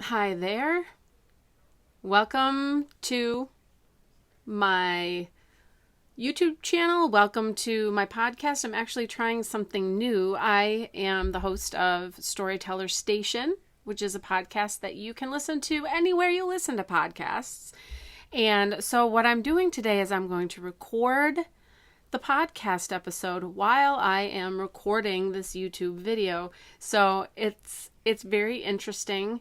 Hi there. Welcome to my YouTube channel. Welcome to my podcast. I'm actually trying something new. I am the host of Storyteller Station, which is a podcast that you can listen to anywhere you listen to podcasts. And so what I'm doing today is I'm going to record the podcast episode while I am recording this YouTube video. So it's very interesting.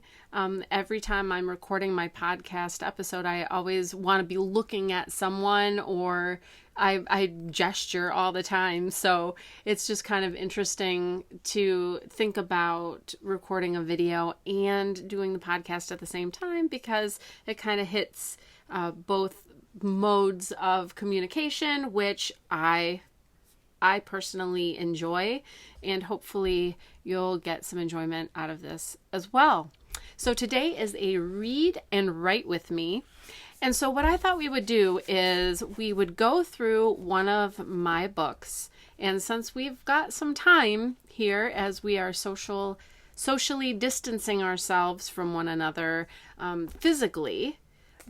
Every time I'm recording my podcast episode, I always want to be looking at someone, or I gesture all the time. So it's just kind of interesting to think about recording a video and doing the podcast at the same time, because it kind of hits both modes of communication, which I personally enjoy, and hopefully you'll get some enjoyment out of this as well. So today is a read and write with me. And so what I thought we would do is we would go through one of my books. And since we've got some time here, as we are socially distancing ourselves from one another physically,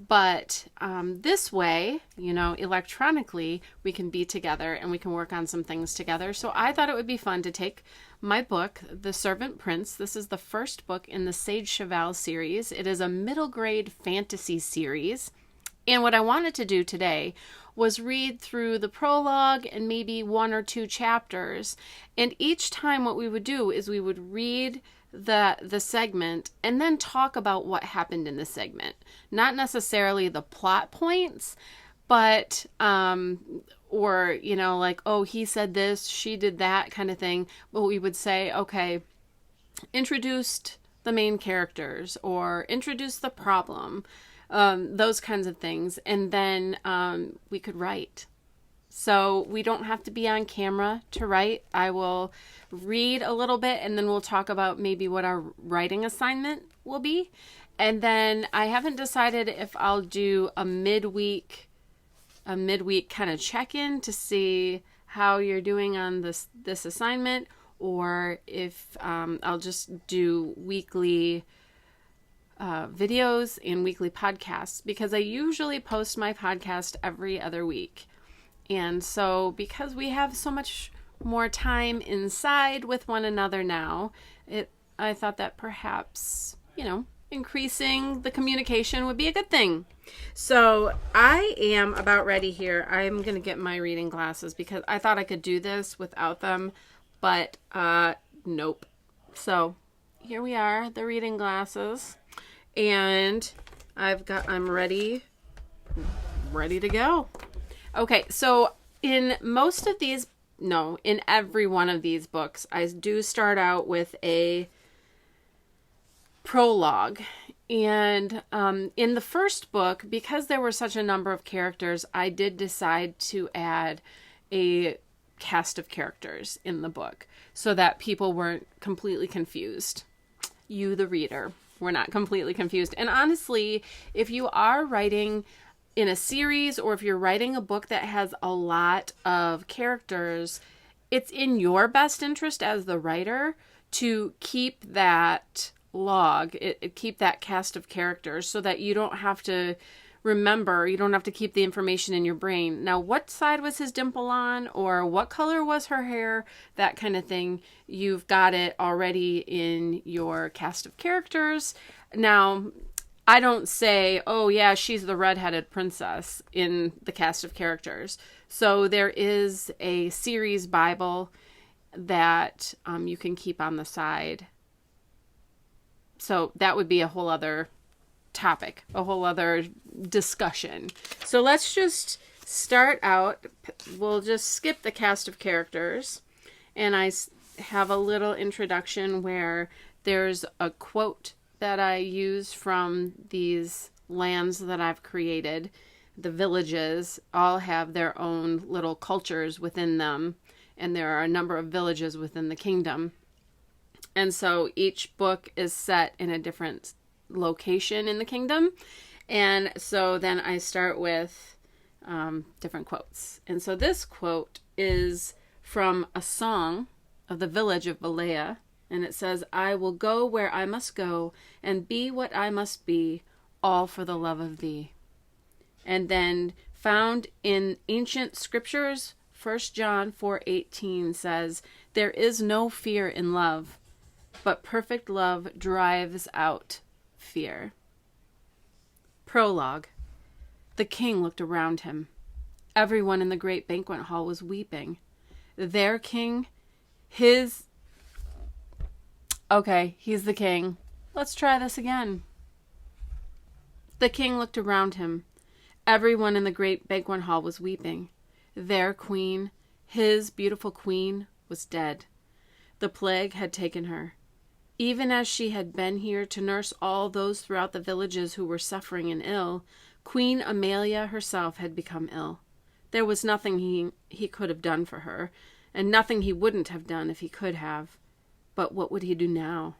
but this way, electronically, we can be together and we can work on some things together. So I thought it would be fun to take my book, The Servant Prince. This is the first book in the Sage Cheval series. It is a middle grade fantasy series. And what I wanted to do today was read through the prologue and maybe one or two chapters. And each time what we would do is we would read the segment and then talk about what happened in the segment. Not necessarily the plot points, but or like, oh, he said this, she did that kind of thing. But we would say, okay, introduced the main characters or introduced the problem, those kinds of things. And then we could write. So we don't have to be on camera to write. I will read a little bit and then we'll talk about maybe what our writing assignment will be. And then I haven't decided if I'll do a midweek kind of check-in to see how you're doing on this assignment, or if I'll just do weekly videos and weekly podcasts, because I usually post my podcast every other week. And so because we have so much more time inside with one another now, I thought that perhaps, increasing the communication would be a good thing. So I am about ready here. I'm going to get my reading glasses because I thought I could do this without them, but nope. So here we are, the reading glasses, and I'm ready to go. Okay, so in every one of these books, I do start out with a prologue. And in the first book, because there were such a number of characters, I did decide to add a cast of characters in the book so that people weren't completely confused. You, the reader, were not completely confused. And honestly, if you are writing in a series, or if you're writing a book that has a lot of characters, it's in your best interest as the writer to keep that log, keep that cast of characters, so that you don't have to keep the information in your brain. Now, what side was his dimple on, or what color was her hair, that kind of thing. You've got it already in your cast of characters. Now, I don't say, oh yeah, she's the redheaded princess in the cast of characters. So there is a series Bible that you can keep on the side. So that would be a whole other topic, a whole other discussion. So let's just start out. We'll just skip the cast of characters. And I have a little introduction where there's a quote that I use from these lands that I've created. The villages all have their own little cultures within them, and there are a number of villages within the kingdom. And so each book is set in a different location in the kingdom. And so then I start with different quotes. And so this quote is from a song of the village of Valea, And it says, I will go where I must go and be what I must be, all for the love of thee. And then found in ancient scriptures, 1 John 4:18 says, there is no fear in love, but perfect love drives out fear. Prologue. The king looked around him. Everyone in the great banquet hall was weeping. Their king, he's the king. Let's try this again. The king looked around him. Everyone in the great banquet hall was weeping. Their queen, his beautiful queen, was dead. The plague had taken her. Even as she had been here to nurse all those throughout the villages who were suffering and ill, Queen Amelia herself had become ill. There was nothing he could have done for her, and nothing he wouldn't have done if he could have. But what would he do now?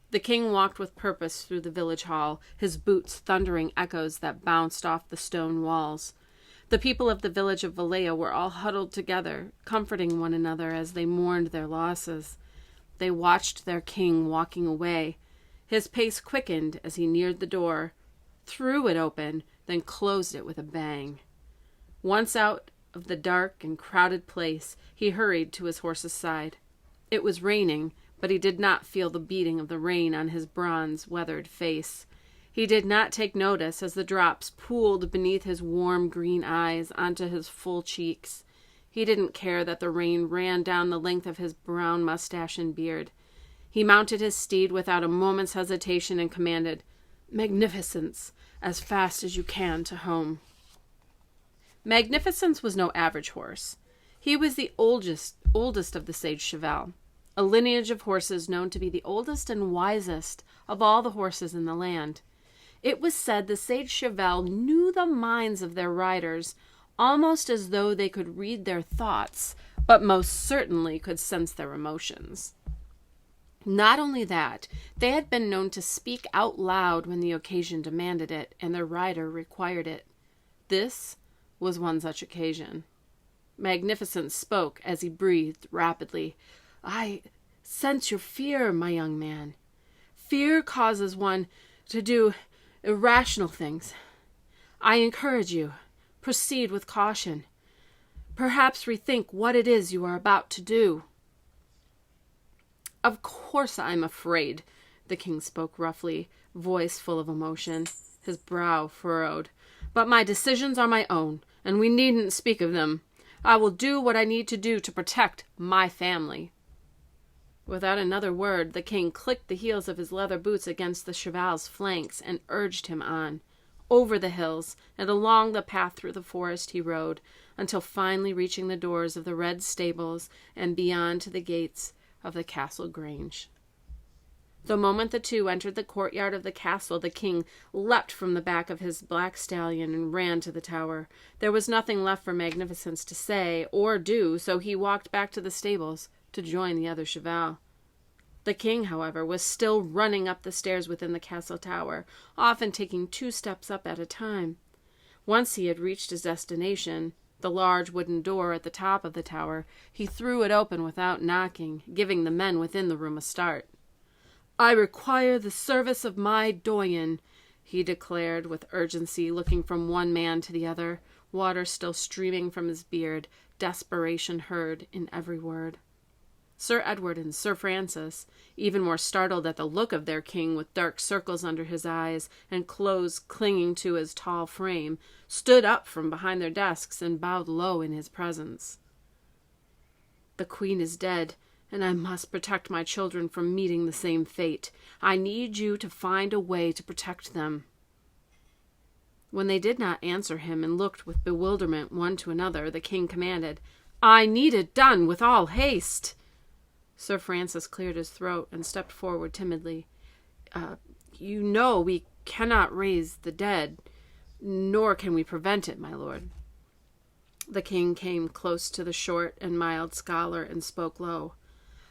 The king walked with purpose through the village hall, his boots thundering echoes that bounced off the stone walls. The people of the village of Vallejo were all huddled together, comforting one another as they mourned their losses. They watched their king walking away. His pace quickened as he neared the door, threw it open, then closed it with a bang. Once out of the dark and crowded place, he hurried to his horse's side. It was raining, but he did not feel the beating of the rain on his bronze, weathered face. He did not take notice as the drops pooled beneath his warm green eyes onto his full cheeks. He didn't care that the rain ran down the length of his brown mustache and beard. He mounted his steed without a moment's hesitation and commanded, "Magnificence, as fast as you can to home." Magnificence was no average horse. He was the oldest of the Sage Cheval, a lineage of horses known to be the oldest and wisest of all the horses in the land. It was said the Sage Cheval knew the minds of their riders, almost as though they could read their thoughts, but most certainly could sense their emotions. Not only that, they had been known to speak out loud when the occasion demanded it and their rider required it. This was one such occasion. Magnificence spoke as he breathed rapidly. "I sense your fear, my young man. Fear causes one to do irrational things. I encourage you, proceed with caution. Perhaps rethink what it is you are about to do." "Of course I'm afraid," the king spoke roughly, voice full of emotion, his brow furrowed. "But my decisions are my own, and we needn't speak of them. I will do what I need to do to protect my family." Without another word, the king clicked the heels of his leather boots against the cheval's flanks and urged him on. Over the hills and along the path through the forest he rode, until finally reaching the doors of the red stables and beyond to the gates of the castle grange. The moment the two entered the courtyard of the castle, the king leapt from the back of his black stallion and ran to the tower. There was nothing left for Magnificence to say or do, so he walked back to the stables to join the other cheval. The king, however, was still running up the stairs within the castle tower, often taking 2 steps up at a time. Once he had reached his destination, the large wooden door at the top of the tower, he threw it open without knocking, giving the men within the room a start. "I require the service of my doyen," he declared with urgency, looking from one man to the other, water still streaming from his beard, desperation heard in every word. Sir Edward and Sir Francis, even more startled at the look of their king with dark circles under his eyes and clothes clinging to his tall frame, stood up from behind their desks and bowed low in his presence. "The queen is dead, and I must protect my children from meeting the same fate. I need you to find a way to protect them." When they did not answer him and looked with bewilderment one to another, the king commanded, "I need it done with all haste." Sir Francis cleared his throat and stepped forward timidly. You know we cannot raise the dead, nor can we prevent it, my lord." The king came close to the short and mild scholar and spoke low.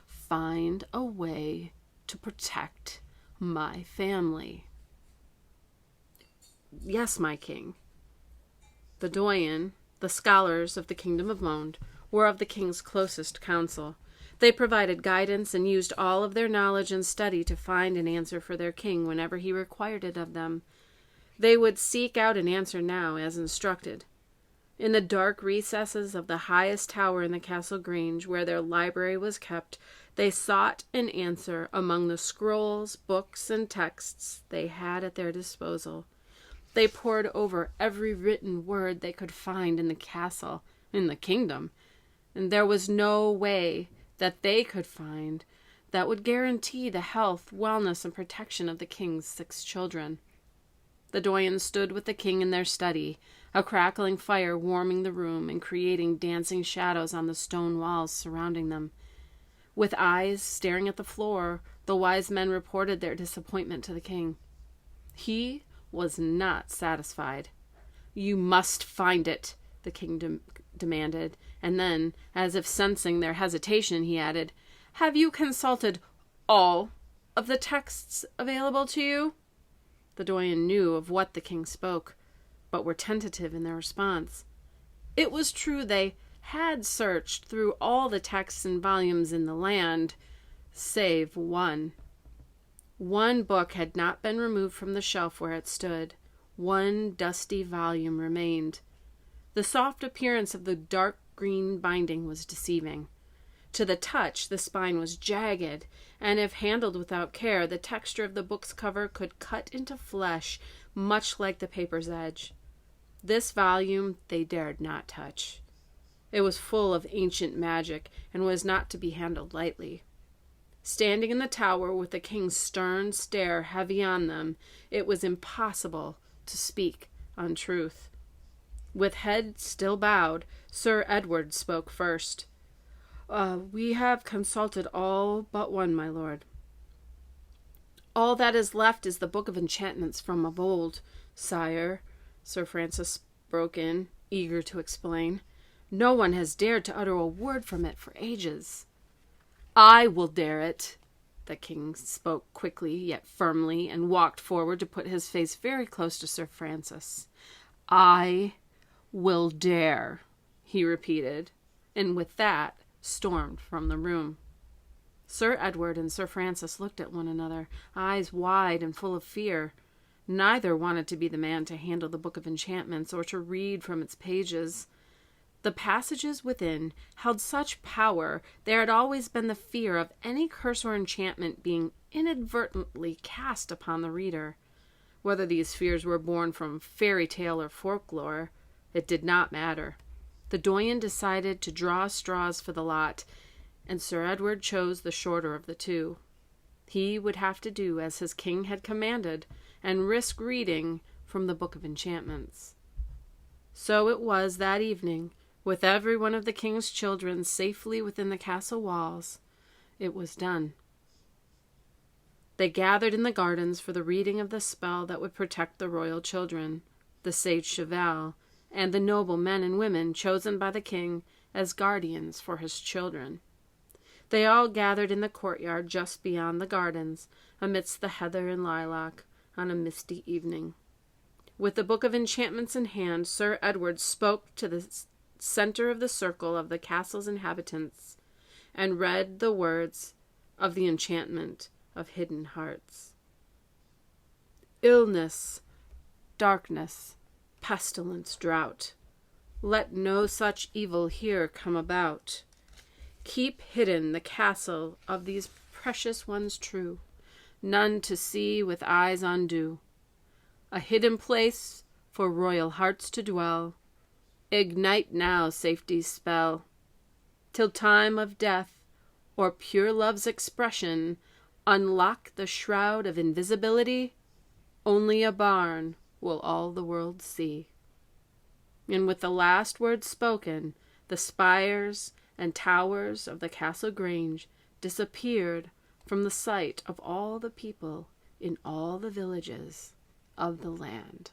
"Find a way to protect my family." "Yes, my king." The doyen, the scholars of the kingdom of Monde, were of the king's closest counsel. They provided guidance and used all of their knowledge and study to find an answer for their king whenever he required it of them. They would seek out an answer now, as instructed. In the dark recesses of the highest tower in the castle grange, where their library was kept, they sought an answer among the scrolls, books, and texts they had at their disposal. They pored over every written word they could find in the castle, in the kingdom, and there was no way that they could find that would guarantee the health, wellness, and protection of the king's 6 children. The Doyens stood with the king in their study, a crackling fire warming the room and creating dancing shadows on the stone walls surrounding them. With eyes staring at the floor, the wise men reported their disappointment to the king. He was not satisfied. "You must find it," the king demanded, and then, as if sensing their hesitation, he added, "Have you consulted all of the texts available to you?" The Doyen knew of what the king spoke, but were tentative in their response. It was true they had searched through all the texts and volumes in the land, save one. One book had not been removed from the shelf where it stood. One dusty volume remained. The soft appearance of the dark green binding was deceiving. To the touch, the spine was jagged, and if handled without care, the texture of the book's cover could cut into flesh, much like the paper's edge. This volume they dared not touch. It was full of ancient magic, and was not to be handled lightly. Standing in the tower with the king's stern stare heavy on them, it was impossible to speak untruth. With head still bowed, Sir Edward spoke first. "We have consulted all but one, my lord." "All that is left is the Book of Enchantments from of old, sire," Sir Francis broke in, eager to explain. "No one has dared to utter a word from it for ages." "I will dare it." The king spoke quickly yet firmly and walked forward to put his face very close to Sir Francis. "I will dare," he repeated, and with that stormed from the room. Sir Edward and Sir Francis looked at one another, eyes wide and full of fear. Neither wanted to be the man to handle the Book of Enchantments or to read from its pages. The passages within held such power there had always been the fear of any curse or enchantment being inadvertently cast upon the reader. Whether these fears were born from fairy tale or folklore, it did not matter. The Doyen decided to draw straws for the lot, and Sir Edward chose the shorter of the two. He would have to do as his king had commanded, and risk reading from the Book of Enchantments. So it was that evening, with every one of the king's children safely within the castle walls, it was done. They gathered in the gardens for the reading of the spell that would protect the royal children, the sage Cheval, and the noble men and women chosen by the king as guardians for his children. They all gathered in the courtyard just beyond the gardens, amidst the heather and lilac, on a misty evening. With the Book of Enchantments in hand, Sir Edward spoke to the center of the circle of the castle's inhabitants, and read the words of the enchantment of hidden hearts. "Illness, darkness, pestilence, drought. Let no such evil here come about. Keep hidden the castle of these precious ones true, none to see with eyes undue. A hidden place for royal hearts to dwell. Ignite now safety's spell. Till time of death, or pure love's expression, unlock the shroud of invisibility. Only a barn will all the world see." And with the last words spoken, the spires and towers of the castle grange disappeared from the sight of all the people in all the villages of the land.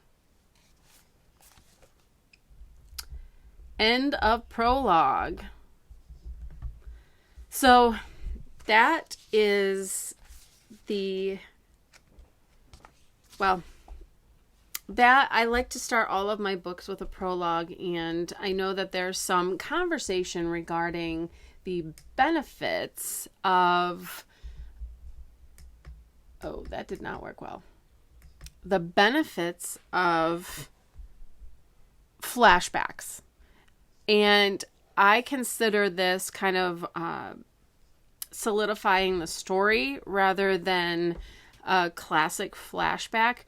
End of prologue. So that is that I like to start all of my books with a prologue, and I know that there's some conversation regarding the benefits of, oh, that did not work well. The benefits of flashbacks. And I consider this kind of solidifying the story rather than a classic flashback.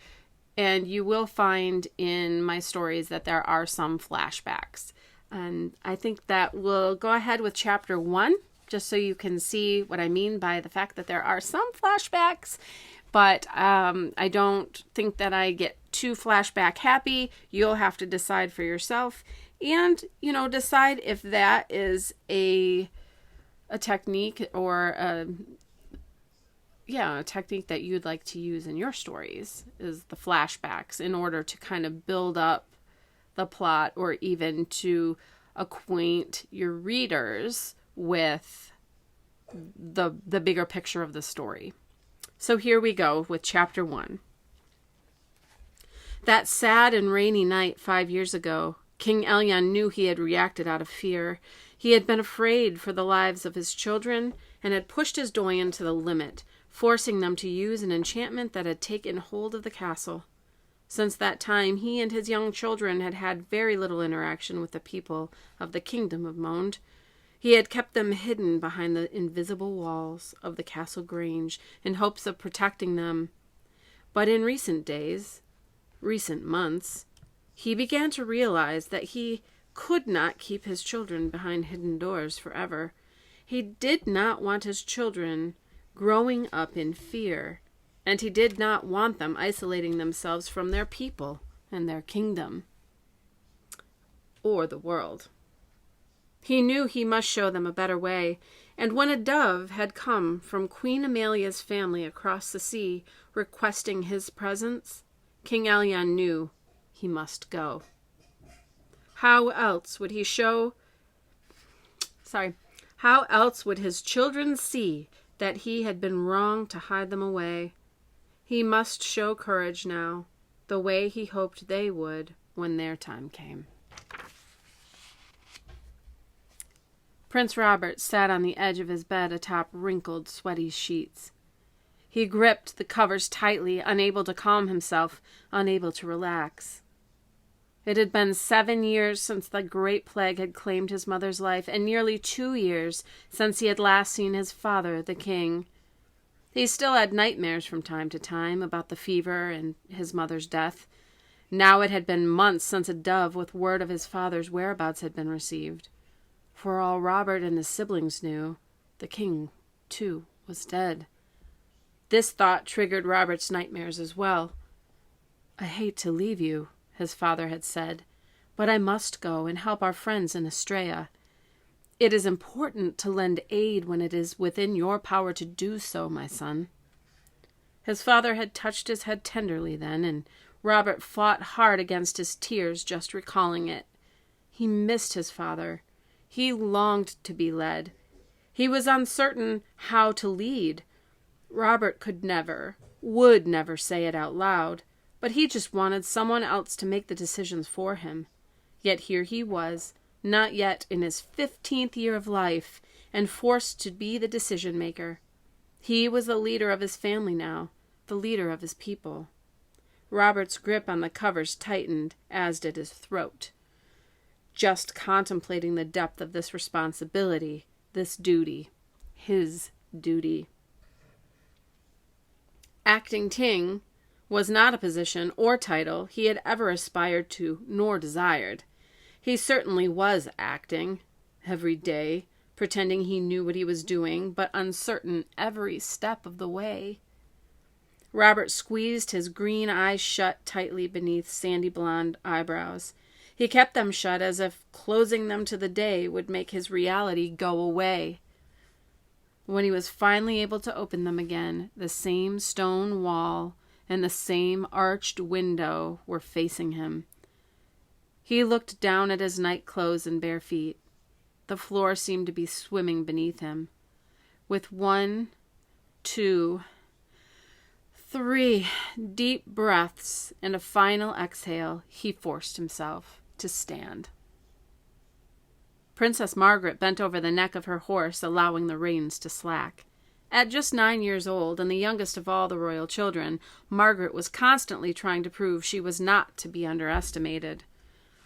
And you will find in my stories that there are some flashbacks. And I think that we'll go ahead with chapter 1, just so you can see what I mean by the fact that there are some flashbacks. But I don't think that I get too flashback happy. You'll have to decide for yourself. And, decide if that is a technique or a technique that you'd like to use in your stories, is the flashbacks, in order to kind of build up the plot, or even to acquaint your readers with the bigger picture of the story. So here we go with chapter 1. That sad and rainy night 5 years ago, King Elyon knew he had reacted out of fear. He had been afraid for the lives of his children and had pushed his doyen to the limit, forcing them to use an enchantment that had taken hold of the castle. Since that time, he and his young children had had very little interaction with the people of the kingdom of Monde. He had kept them hidden behind the invisible walls of the castle grange in hopes of protecting them. But in recent months, he began to realize that he could not keep his children behind hidden doors forever. He did not want his children growing up in fear, and he did not want them isolating themselves from their people and their kingdom, or the world. He knew he must show them a better way, and when a dove had come from Queen Amelia's family across the sea requesting his presence, King Elyon knew he must go. How else would his children see that he had been wrong to hide them away? He must show courage now, the way he hoped they would when their time came. Prince Robert sat on the edge of his bed atop wrinkled, sweaty sheets. He gripped the covers tightly, unable to calm himself, unable to relax. It had been 7 years since the Great Plague had claimed his mother's life, and nearly 2 years since he had last seen his father, the king. He still had nightmares from time to time about the fever and his mother's death. Now it had been months since a dove with word of his father's whereabouts had been received. For all Robert and his siblings knew, the king, too, was dead. This thought triggered Robert's nightmares as well. "I hate to leave you," his father had said, "but I must go and help our friends in Astrea. It is important to lend aid when it is within your power to do so, my son." His father had touched his head tenderly then, and Robert fought hard against his tears just recalling it. He missed his father. He longed to be led. He was uncertain how to lead. Robert would never say it out loud, but he just wanted someone else to make the decisions for him. Yet here he was, not yet in his 15th year of life, and forced to be the decision-maker. He was the leader of his family now, the leader of his people. Robert's grip on the covers tightened, as did his throat. Just contemplating the depth of this responsibility, this duty, his duty. Acting king was not a position or title he had ever aspired to nor desired. He certainly was acting, every day, pretending he knew what he was doing, but uncertain every step of the way. Robert squeezed his green eyes shut tightly beneath sandy blonde eyebrows. He kept them shut as if closing them to the day would make his reality go away. When he was finally able to open them again, the same stone wall and the same arched window were facing him. He looked down at his night clothes and bare feet. The floor seemed to be swimming beneath him. With 1, 2, 3 deep breaths and a final exhale, he forced himself to stand. Princess Margaret bent over the neck of her horse, allowing the reins to slack. At just 9 years old, and the youngest of all the royal children, Margaret was constantly trying to prove she was not to be underestimated.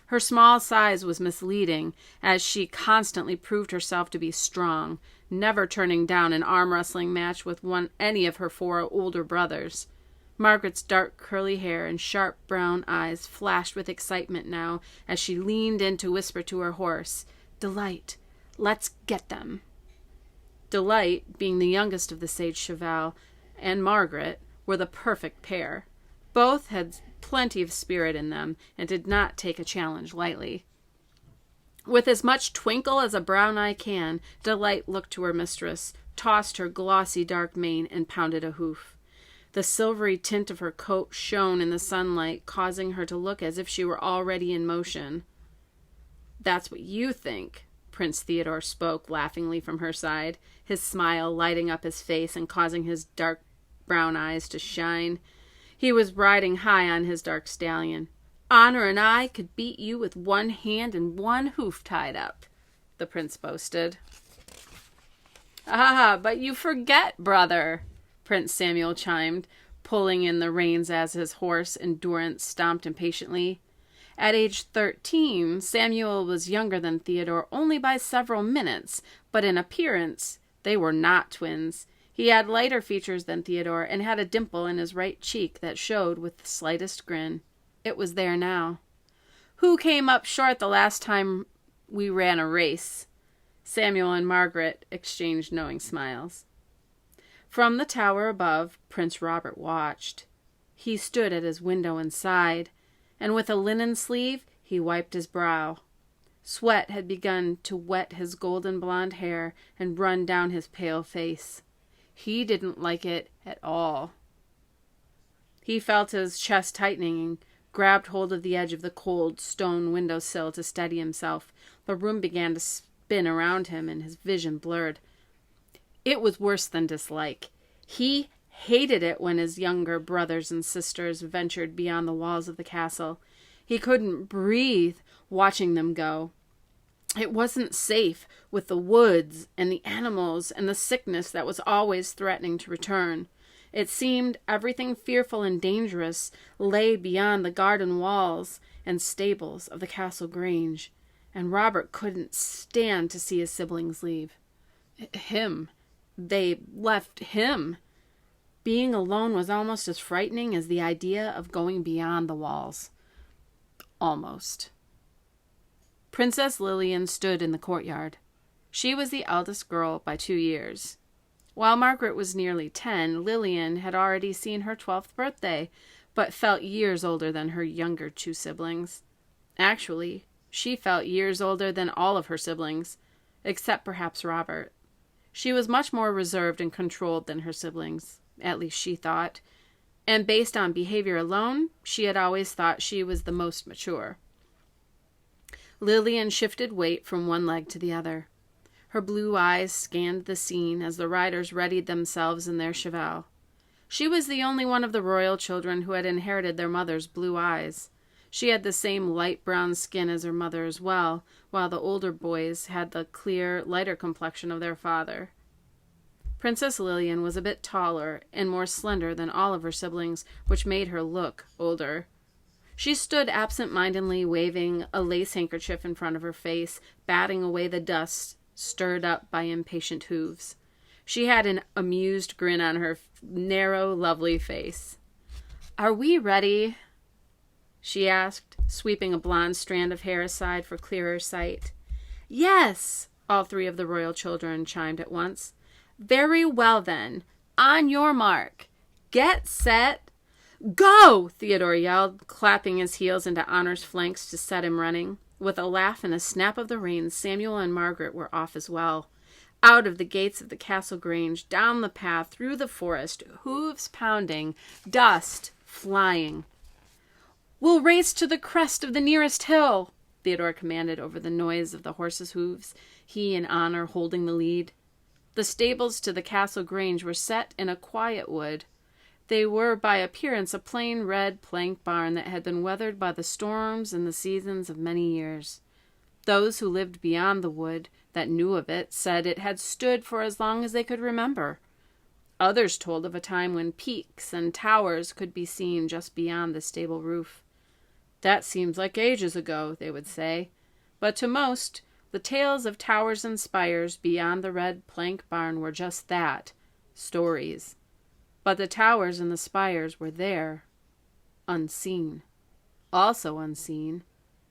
Her small size was misleading, as she constantly proved herself to be strong, never turning down an arm-wrestling match with any of her 4 older brothers. Margaret's dark curly hair and sharp brown eyes flashed with excitement now as she leaned in to whisper to her horse, "Delight, let's get them." Delight, being the youngest of the sage cheval, and Margaret were the perfect pair. Both had plenty of spirit in them and did not take a challenge lightly. With as much twinkle as a brown eye can, Delight looked to her mistress, tossed her glossy dark mane, and pounded a hoof. The silvery tint of her coat shone in the sunlight, causing her to look as if she were already in motion. "That's what you think," Prince Theodore spoke laughingly from her side, his smile lighting up his face and causing his dark brown eyes to shine. He was riding high on his dark stallion. "Honor and I could beat you with one hand and one hoof tied up," the prince boasted. "Ah, but you forget, brother," Prince Samuel chimed, pulling in the reins as his horse Endurance stomped impatiently. At age 13, Samuel was younger than Theodore only by several minutes, but in appearance they were not twins. He had lighter features than Theodore and had a dimple in his right cheek that showed with the slightest grin. It was there now. "Who came up short the last time we ran a race?" Samuel and Margaret exchanged knowing smiles. From the tower above, Prince Robert watched. He stood at his window and sighed, and with a linen sleeve he wiped his brow. Sweat had begun to wet his golden blonde hair and run down his pale face. He didn't like it at all. He felt his chest tightening and grabbed hold of the edge of the cold stone windowsill to steady himself. The room began to spin around him and his vision blurred. It was worse than dislike. He hated it when his younger brothers and sisters ventured beyond the walls of the castle. He couldn't breathe watching them go. It wasn't safe with the woods and the animals and the sickness that was always threatening to return. It seemed everything fearful and dangerous lay beyond the garden walls and stables of the castle grange, and Robert couldn't stand to see his siblings leave. They left him. Being alone was almost as frightening as the idea of going beyond the walls. Almost. Princess Lillian stood in the courtyard. She was the eldest girl by 2 years. While Margaret was nearly 10, Lillian had already seen her 12th birthday, but felt years older than her younger 2 siblings. Actually, she felt years older than all of her siblings, except perhaps Robert. She was much more reserved and controlled than her siblings, at least she thought, and based on behavior alone, she had always thought she was the most mature. Lillian shifted weight from one leg to the other. Her blue eyes scanned the scene as the riders readied themselves in their cheval. She was the only one of the royal children who had inherited their mother's blue eyes. She had the same light brown skin as her mother as well, while the older boys had the clear, lighter complexion of their father. Princess Lillian was a bit taller and more slender than all of her siblings, which made her look older. She stood absent-mindedly waving a lace handkerchief in front of her face, batting away the dust stirred up by impatient hooves. She had an amused grin on her narrow, lovely face. "Are we ready?" she asked, sweeping a blonde strand of hair aside for clearer sight. "Yes," all 3 of the royal children chimed at once. "Very well, then. On your mark. Get set. Go!" Theodore yelled, clapping his heels into Honor's flanks to set him running. With a laugh and a snap of the reins, Samuel and Margaret were off as well. Out of the gates of the castle grange, down the path, through the forest, hooves pounding, dust flying. "We'll race to the crest of the nearest hill," Theodore commanded over the noise of the horses' hooves, he and Honor holding the lead. The stables to the castle grange were set in a quiet wood. They were by appearance a plain red plank barn that had been weathered by the storms and the seasons of many years. Those who lived beyond the wood that knew of it said it had stood for as long as they could remember. Others told of a time when peaks and towers could be seen just beyond the stable roof. That seems like ages ago, they would say, but to most, the tales of towers and spires beyond the red plank barn were just that, stories. But the towers and the spires were there, unseen. Also unseen,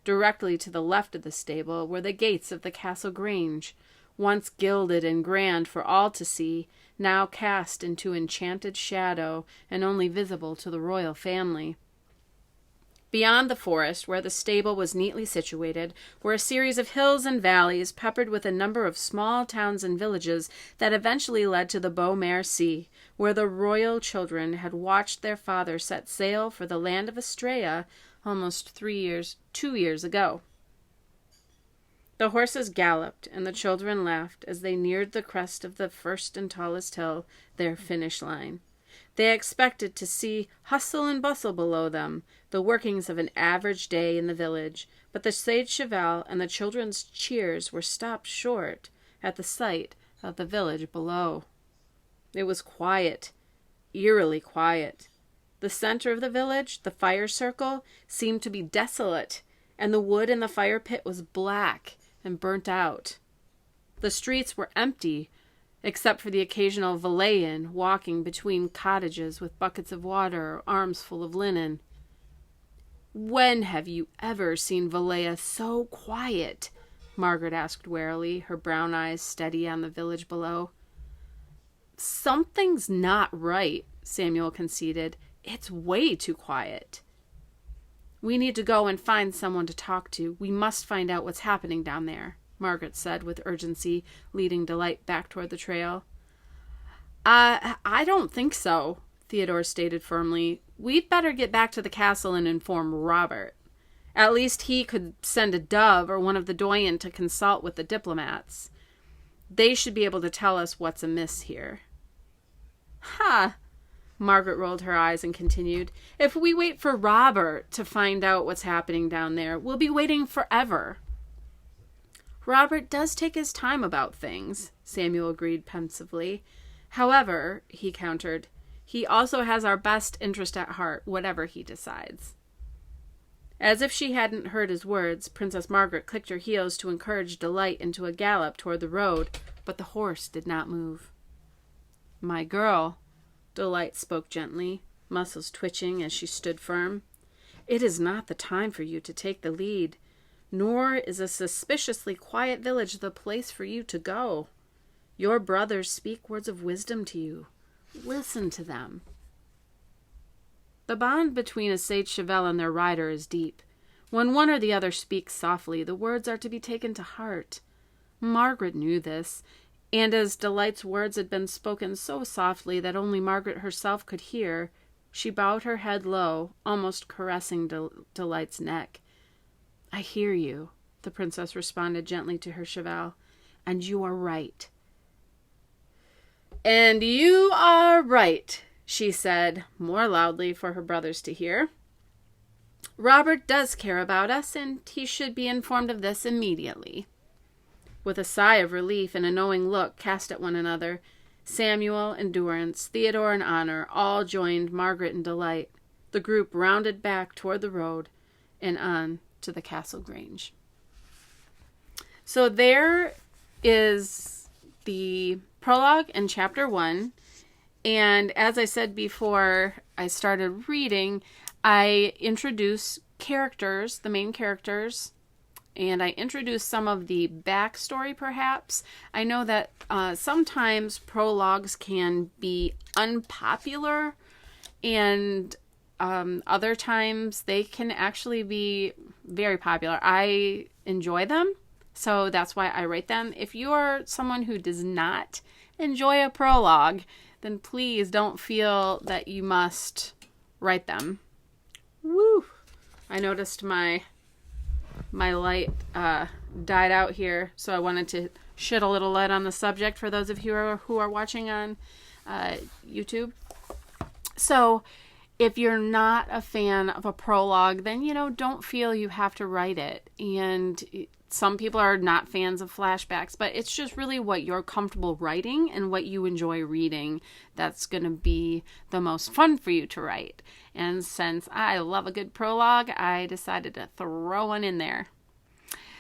directly to the left of the stable, were the gates of the castle grange, once gilded and grand for all to see, now cast into enchanted shadow and only visible to the royal family. Beyond the forest, where the stable was neatly situated, were a series of hills and valleys peppered with a number of small towns and villages that eventually led to the Beaumare Sea, where the royal children had watched their father set sail for the land of Astrea almost 2 years ago. The horses galloped, and the children laughed as they neared the crest of the first and tallest hill, their finish line. They expected to see hustle and bustle below them, the workings of an average day in the village, but the sage cheval and the children's cheers were stopped short at the sight of the village below. It was quiet, eerily quiet. The center of the village, the fire circle, seemed to be desolate, and the wood in the fire pit was black and burnt out. The streets were empty, except for the occasional Valayan walking between cottages with buckets of water or arms full of linen. "When have you ever seen Valaya so quiet?" Margaret asked warily, her brown eyes steady on the village below. "Something's not right," Samuel conceded. "It's way too quiet." "We need to go and find someone to talk to. We must find out what's happening down there," Margaret said with urgency, leading Delight back toward the trail. I don't think so," Theodore stated firmly. "We'd better get back to the castle and inform Robert. At least he could send a dove or one of the Doyen to consult with the diplomats. They should be able to tell us what's amiss here." "Ha!" Margaret rolled her eyes and continued. "If we wait for Robert to find out what's happening down there, we'll be waiting forever." "Robert does take his time about things," Samuel agreed pensively. "However," he countered, "he also has our best interest at heart, whatever he decides." As if she hadn't heard his words, Princess Margaret clicked her heels to encourage Delight into a gallop toward the road, but the horse did not move. "My girl," Delight spoke gently, muscles twitching as she stood firm, "it is not the time for you to take the lead, nor is a suspiciously quiet village the place for you to go. Your brothers speak words of wisdom to you. Listen to them." The bond between a sage cheval and their rider is deep. When one or the other speaks softly, the words are to be taken to heart. Margaret knew this, and as Delight's words had been spoken so softly that only Margaret herself could hear, she bowed her head low, almost caressing Delight's neck. "I hear you," the princess responded gently to her cheval, "and you are right." "And you are right," she said, more loudly for her brothers to hear. "Robert does care about us, and he should be informed of this immediately." With a sigh of relief and a knowing look cast at one another, Samuel and Durrance, Theodore and Honor all joined Margaret and Delight. The group rounded back toward the road and on to the castle grange. So there is the prologue in chapter 1. And as I said before I started reading, I introduce characters, the main characters, and I introduce some of the backstory perhaps. I know that sometimes prologues can be unpopular, and other times they can actually be very popular. I enjoy them, so that's why I write them. If you are someone who does not enjoy a prologue, then please don't feel that you must write them. Woo! I noticed my light died out here, so I wanted to shed a little light on the subject for those of you who are watching on YouTube. So if you're not a fan of a prologue, then, don't feel you have to write it. And some people are not fans of flashbacks, but it's just really what you're comfortable writing and what you enjoy reading that's going to be the most fun for you to write. And since I love a good prologue, I decided to throw one in there.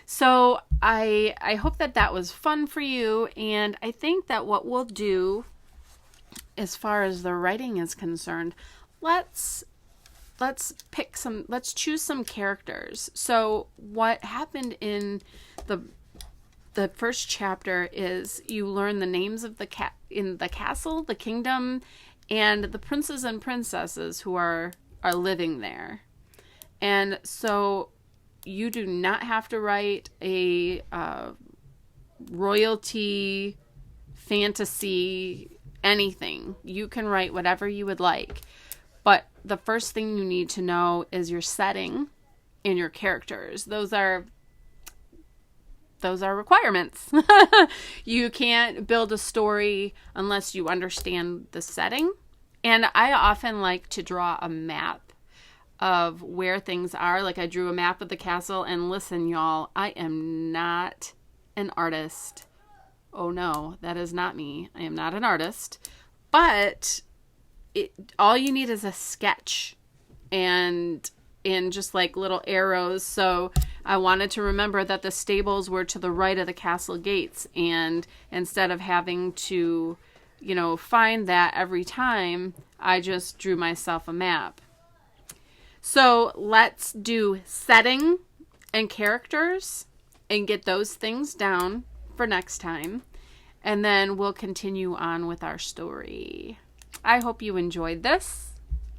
So I hope that was fun for you, and I think that what we'll do as far as the writing is concerned, let's choose some characters. So what happened in the first chapter is you learn the names of in the castle, the kingdom, and the princes and princesses who are living there. And so you do not have to write a royalty, fantasy, anything. You can write whatever you would like. But the first thing you need to know is your setting and your characters. Those are requirements. You can't build a story unless you understand the setting. And I often like to draw a map of where things are. Like I drew a map of the castle, and listen, y'all, I am not an artist. Oh no, that is not me. I am not an artist. But all you need is a sketch and just like little arrows. So I wanted to remember that the stables were to the right of the castle gates, and instead of having to, find that every time, I just drew myself a map. So let's do setting and characters and get those things down for next time. And then we'll continue on with our story. I hope you enjoyed this.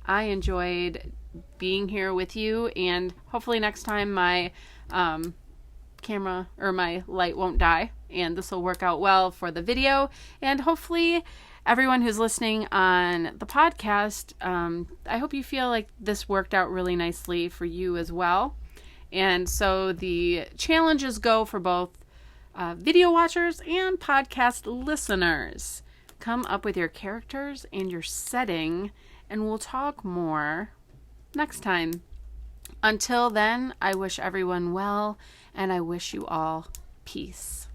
I enjoyed being here with you, and hopefully next time my camera or my light won't die, and this will work out well for the video. And hopefully everyone who's listening on the podcast, I hope you feel like this worked out really nicely for you as well. And so the challenges go for both video watchers and podcast listeners. Come up with your characters and your setting, and we'll talk more next time. Until then, I wish everyone well, and I wish you all peace.